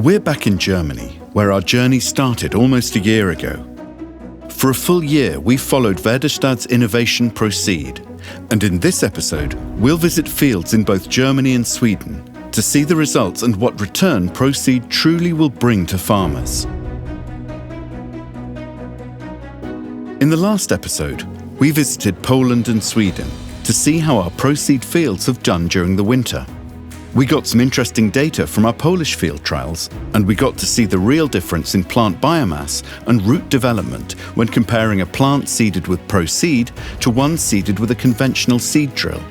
We're back in Germany, where our journey started almost a year ago. For a full year, we followed Väderstad's innovation Proceed, and in this episode, we'll visit fields in both Germany and Sweden to see the results and what return Proceed truly will bring to farmers. In the last episode, we visited Poland and Sweden to see how our Proceed fields have done during the winter. We got some interesting data from our Polish field trials, and we got to see the real difference in plant biomass and root development when comparing a plant seeded with Proceed to one seeded with a conventional seed drill.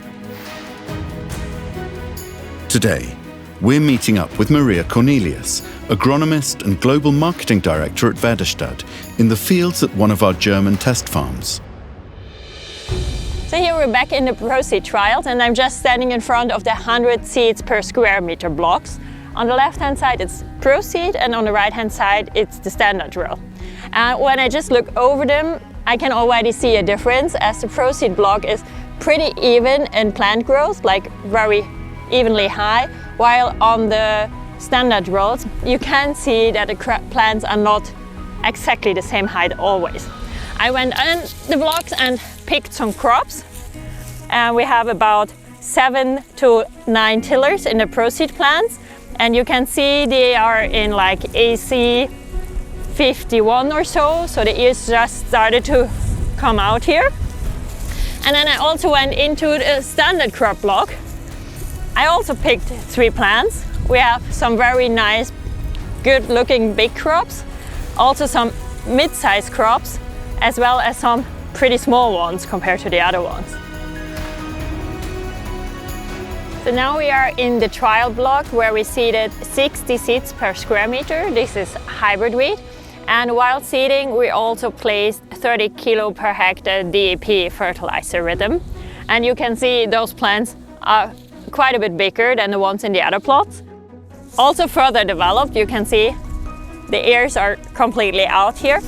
Today, we're meeting up with Maria Cornelius, agronomist and global marketing director at Väderstad, in the fields at one of our German test farms. So here we're back in the Proceed trials, and I'm just standing in front of the 100 seeds per square meter blocks. On the left-hand side it's Proceed, and on the right-hand side it's the standard drill. When I just look over them, I can already see a difference, as the Proceed block is pretty even in plant growth, like very evenly high, while on the standard drills you can see that the plants are not exactly the same height always. I went in the blocks and picked some crops, and we have about 7 to 9 tillers in the Proceed plants, and you can see they are in like AC 51 or so the ears just started to come out here. And then I also went into the standard crop block. I also picked 3 plants. We have some very nice, good looking big crops, also some mid-sized crops, as well as some pretty small ones compared to the other ones. So now we are in the trial block where we seeded 60 seeds per square meter. This is hybrid wheat. And while seeding, we also placed 30 kilo per hectare DAP fertilizer with them. And you can see those plants are quite a bit bigger than the ones in the other plots. Also further developed, you can see the ears are completely out here.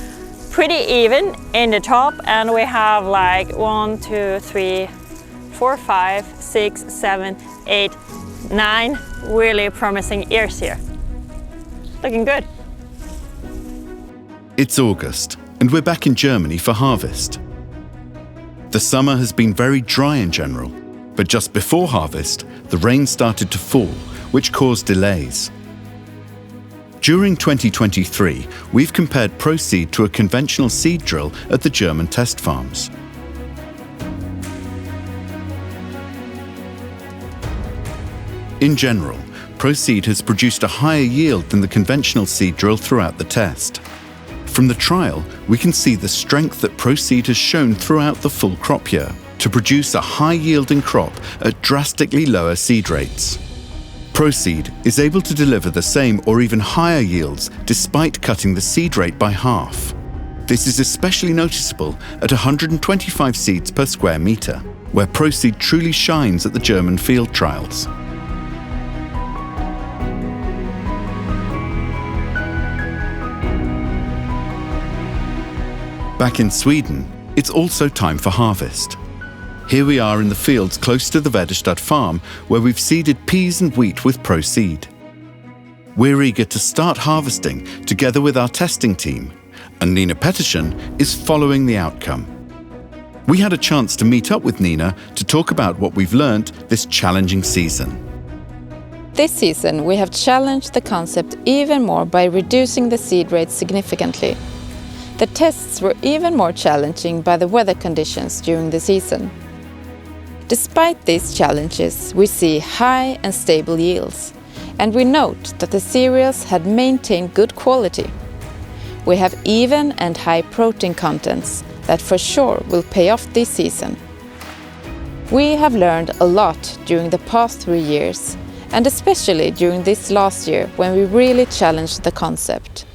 Pretty even in the top, and we have like 1, 2, 3, 4, 5, 6, 7, 8, 9 really promising ears here. Looking good. It's August, and we're back in Germany for harvest. The summer has been very dry in general, but just before harvest, the rain started to fall, which caused delays. During 2023, we've compared Proceed to a conventional seed drill at the German test farms. In general, Proceed has produced a higher yield than the conventional seed drill throughout the test. From the trial, we can see the strength that Proceed has shown throughout the full crop year to produce a high-yielding crop at drastically lower seed rates. Proceed is able to deliver the same or even higher yields despite cutting the seed rate by half. This is especially noticeable at 125 seeds per square meter, where Proceed truly shines at the German field trials. Back in Sweden, it's also time for harvest. Here we are in the fields close to the Väderstad farm, where we've seeded peas and wheat with Proceed. We're eager to start harvesting together with our testing team, and Nina Pettersson is following the outcome. We had a chance to meet up with Nina to talk about what we've learned this challenging season. This season we have challenged the concept even more by reducing the seed rate significantly. The tests were even more challenging by the weather conditions during the season. Despite these challenges, we see high and stable yields, and we note that the cereals had maintained good quality. We have even and high protein contents that for sure will pay off this season. We have learned a lot during the past 3 years, and especially during this last year when we really challenged the concept.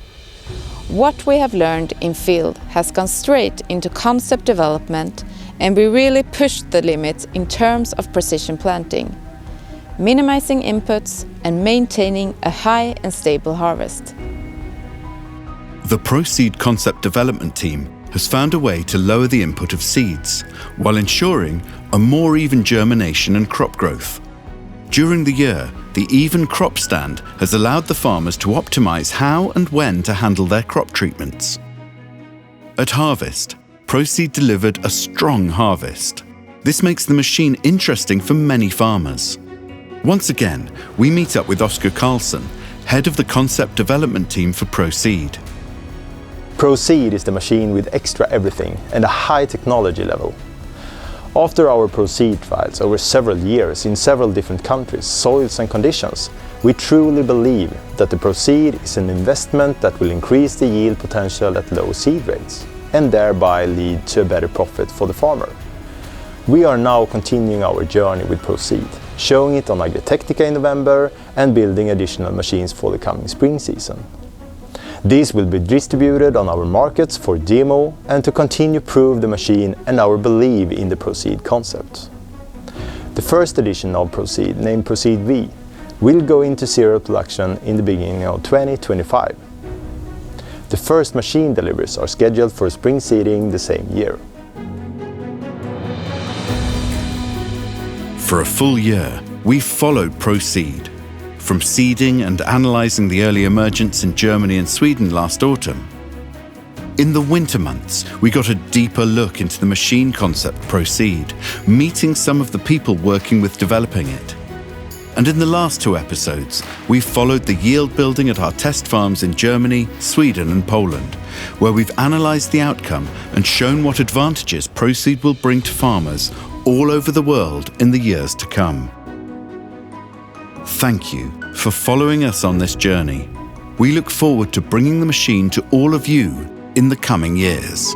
What we have learned in field has gone straight into concept development, and we really pushed the limits in terms of precision planting, minimizing inputs and maintaining a high and stable harvest. The Proceed concept development team has found a way to lower the input of seeds while ensuring a more even germination and crop growth. During the year, the even crop stand has allowed the farmers to optimize how and when to handle their crop treatments. At harvest, Proceed delivered a strong harvest. This makes the machine interesting for many farmers. Once again, we meet up with Oscar Carlson, head of the concept development team for Proceed. Proceed is the machine with extra everything and a high technology level. After our Proceed trials over several years in several different countries, soils and conditions, we truly believe that the Proceed is an investment that will increase the yield potential at low seed rates and thereby lead to a better profit for the farmer. We are now continuing our journey with Proceed, showing it on Agritechnica in November and building additional machines for the coming spring season. These will be distributed on our markets for demo and to continue prove the machine and our belief in the Proceed concept. The first edition of Proceed, named Proceed V, will go into serial production in the beginning of 2025. The first machine deliveries are scheduled for spring seeding the same year. For a full year, we followed Proceed. From seeding and analysing the early emergence in Germany and Sweden last autumn. In the winter months, we got a deeper look into the machine concept Proceed, meeting some of the people working with developing it. And in the last 2 episodes, we followed the yield building at our test farms in Germany, Sweden and Poland, where we've analysed the outcome and shown what advantages Proceed will bring to farmers all over the world in the years to come. Thank you for following us on this journey. We look forward to bringing the machine to all of you in the coming years.